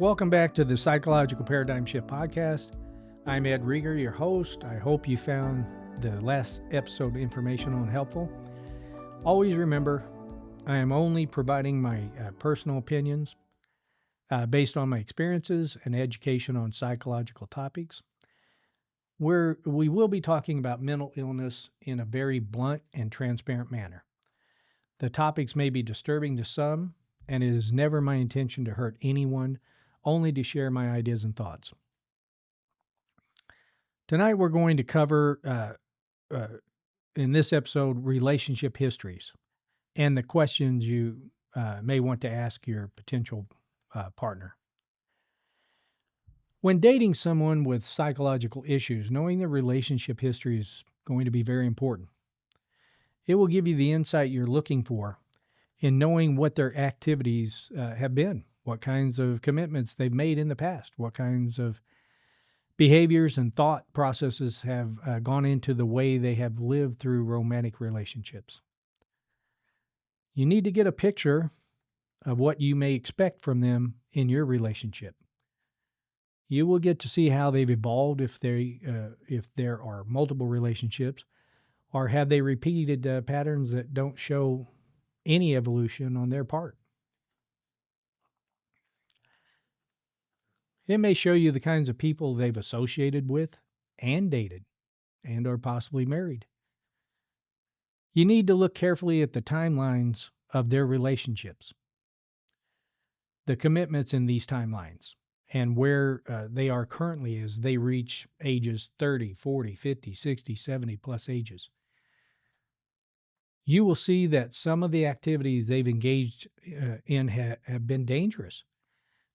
Welcome back to the Psychological Paradigm Shift Podcast. I'm Ed Rieger, your host. I hope you found the last episode informational and helpful. Always remember, I am only providing my personal opinions based on my experiences and education on psychological topics. We will be talking about mental illness in a very blunt and transparent manner. The topics may be disturbing to some, and it is never my intention to hurt anyone, only to share my ideas and thoughts. Tonight we're going to cover, in this episode, relationship histories and the questions you may want to ask your potential partner. When dating someone with psychological issues, knowing their relationship history is going to be very important. It will give you the insight you're looking for in knowing what their activities have been, what kinds of commitments they've made in the past, what kinds of behaviors and thought processes have gone into the way they have lived through romantic relationships. You need to get a picture of what you may expect from them in your relationship. You will get to see how they've evolved if there are multiple relationships, or have they repeated patterns that don't show any evolution on their part. It may show you the kinds of people they've associated with and dated and are possibly married. You need to look carefully at the timelines of their relationships, the commitments in these timelines, and where they are currently as they reach ages 30, 40, 50, 60, 70 plus ages. You will see that some of the activities they've engaged in have been dangerous.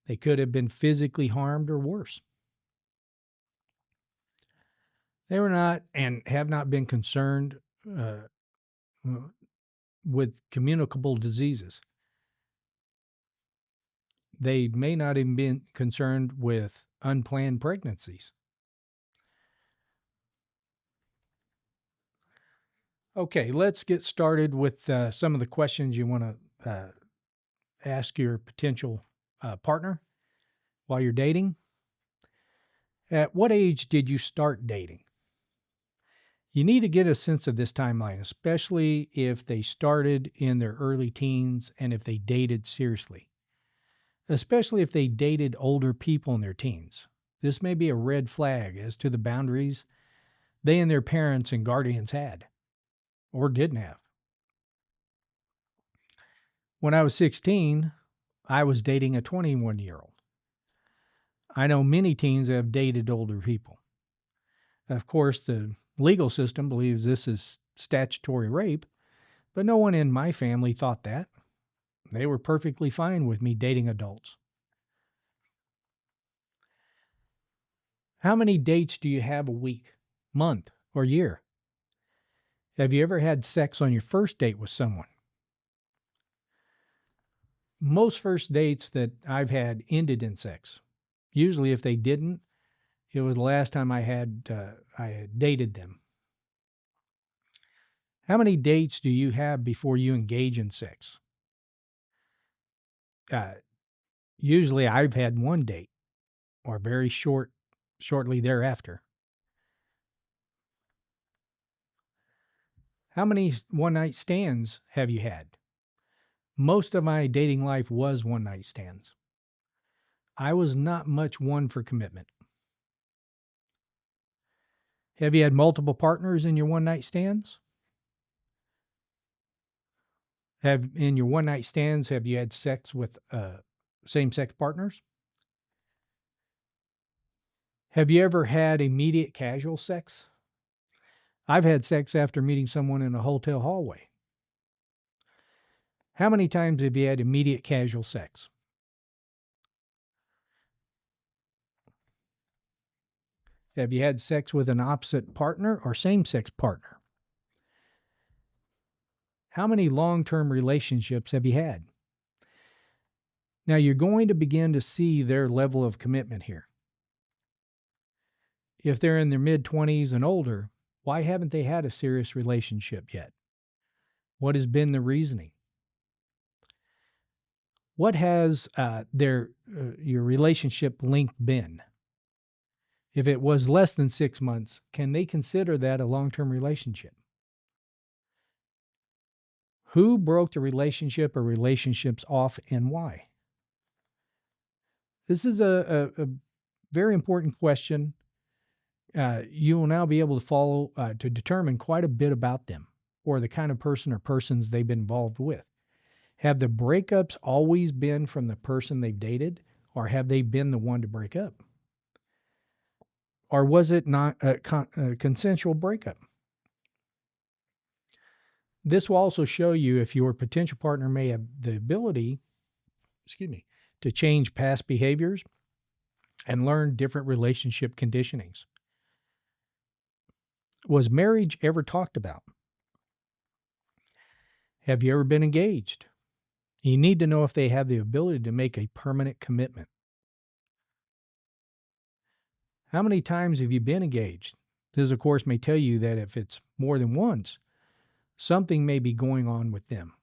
They could have been physically harmed or worse. They were not and have not been concerned with communicable diseases. They may not even been concerned with unplanned pregnancies. Okay, let's get started with some of the questions you want to ask your potential partner while you're dating. At what age did you start dating? You need to get a sense of this timeline, especially if they started in their early teens and if they dated seriously, especially if they dated older people in their teens. This may be a red flag as to the boundaries they and their parents and guardians had or didn't have. When I was 16, I was dating a 21-year-old. I know many teens that have dated older people. Of course, the legal system believes this is statutory rape, but no one in my family thought that. They were perfectly fine with me dating adults. How many dates do you have a week, month, or year? Have you ever had sex on your first date with someone? Most first dates that I've had ended in sex. Usually, if they didn't, it was the last time I had dated them. How many dates do you have before you engage in sex? Usually, I've had one date, or very shortly thereafter. How many one-night stands have you had? Most of my dating life was one-night stands. I was not much one for commitment. Have you had multiple partners in your one-night stands? In your one-night stands, have you had sex with same-sex partners? Have you ever had immediate casual sex? I've had sex after meeting someone in a hotel hallway. How many times have you had immediate casual sex? Have you had sex with an opposite partner or same-sex partner? How many long-term relationships have you had? Now, you're going to begin to see their level of commitment here. If they're in their mid-20s and older, why haven't they had a serious relationship yet? What has been the reasoning? What has your relationship length been? If it was less than 6 months, can they consider that a long-term relationship? Who broke the relationship or relationships off and why? This is a very important question. You will now be able to follow to determine quite a bit about them or the kind of person or persons they've been involved with. Have the breakups always been from the person they've dated, or have they been the one to break up? Or was it not a consensual breakup? This will also show you if your potential partner may have the ability, to change past behaviors and learn different relationship conditionings. Was marriage ever talked about? Have you ever been engaged? You need to know if they have the ability to make a permanent commitment. How many times have you been engaged? This, of course, may tell you that if it's more than once, something may be going on with them.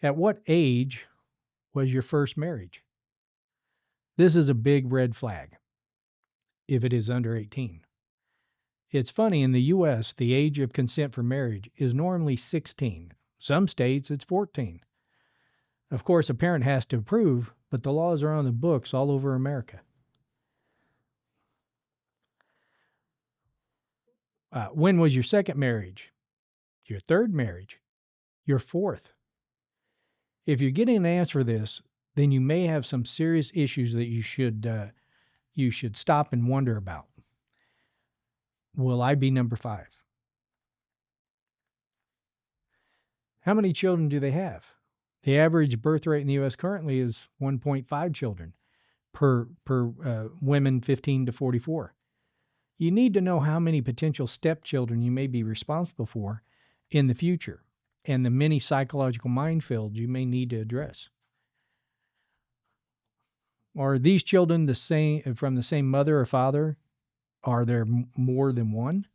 At what age was your first marriage? This is a big red flag if it is under 18. It's funny, in the U.S., the age of consent for marriage is normally 16. Some states, it's 14. Of course, a parent has to approve, but the laws are on the books all over America. When was your second marriage? Your third marriage? Your fourth? If you're getting an answer for this, then you may have some serious issues that you should stop and wonder about. Will I be number 5? How many children do they have? The average birth rate in the U.S. currently is 1.5 children per women 15 to 44. You need to know how many potential stepchildren you may be responsible for in the future and the many psychological minefields you may need to address. Are these children the same from the same mother or father? Are there more than one?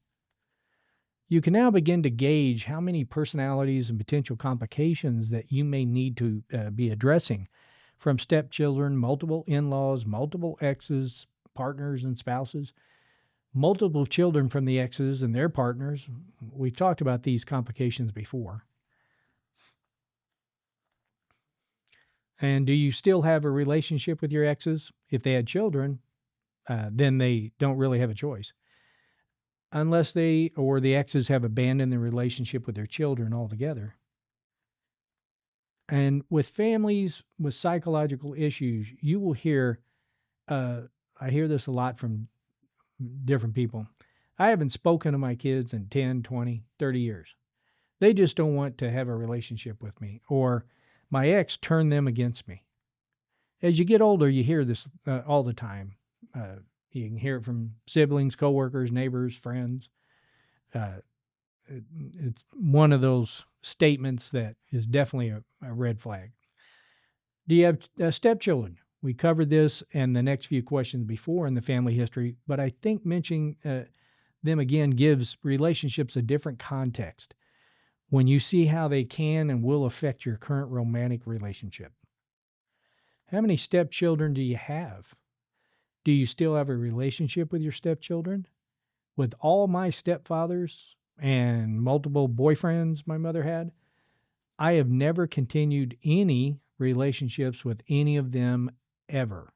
You can now begin to gauge how many personalities and potential complications that you may need to be addressing from stepchildren, multiple in-laws, multiple exes, partners and spouses, multiple children from the exes and their partners. We've talked about these complications before. And do you still have a relationship with your exes? If they had children, then they don't really have a choice. Unless they or the exes have abandoned the relationship with their children altogether. And with families with psychological issues, you will hear, I hear this a lot from different people. I haven't spoken to my kids in 10, 20, 30 years. They just don't want to have a relationship with me, or my ex turned them against me. As you get older, you hear this all the time. You can hear it from siblings, coworkers, neighbors, friends. It's one of those statements that is definitely a red flag. Do you have stepchildren? We covered this and the next few questions before in the family history, but I think mentioning them again gives relationships a different context when you see how they can and will affect your current romantic relationship. How many stepchildren do you have? Do you still have a relationship with your stepchildren? With all my stepfathers and multiple boyfriends my mother had, I have never continued any relationships with any of them ever.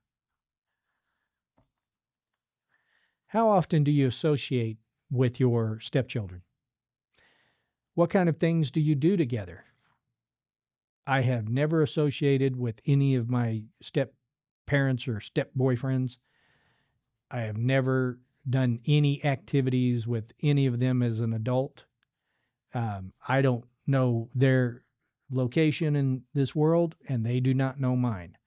How often do you associate with your stepchildren? What kind of things do you do together? I have never associated with any of my step parents or step boyfriends. I have never done any activities with any of them as an adult. I don't know their location in this world, and they do not know mine.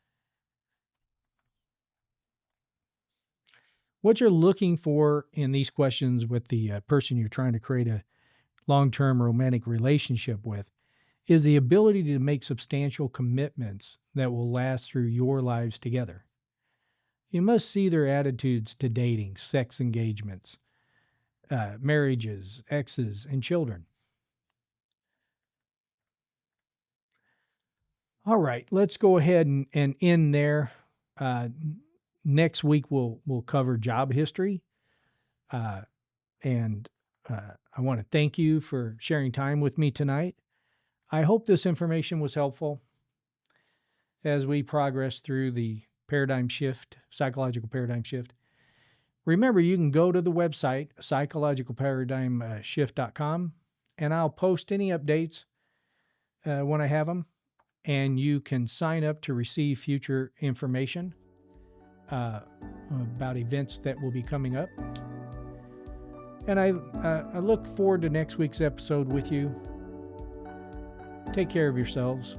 What you're looking for in these questions with the person you're trying to create a long-term romantic relationship with is the ability to make substantial commitments that will last through your lives together. You must see their attitudes to dating, sex engagements, marriages, exes, and children. All right, let's go ahead and end there. Uh, Next week we'll cover job history, uh, and I want to thank you for sharing time with me tonight. I hope this information was helpful as we progress through the paradigm shift, psychological paradigm shift. Remember, you can go to the website, psychologicalparadigmshift.com, and I'll post any updates when I have them. And you can sign up to receive future information about events that will be coming up. And I look forward to next week's episode with you. Take care of yourselves.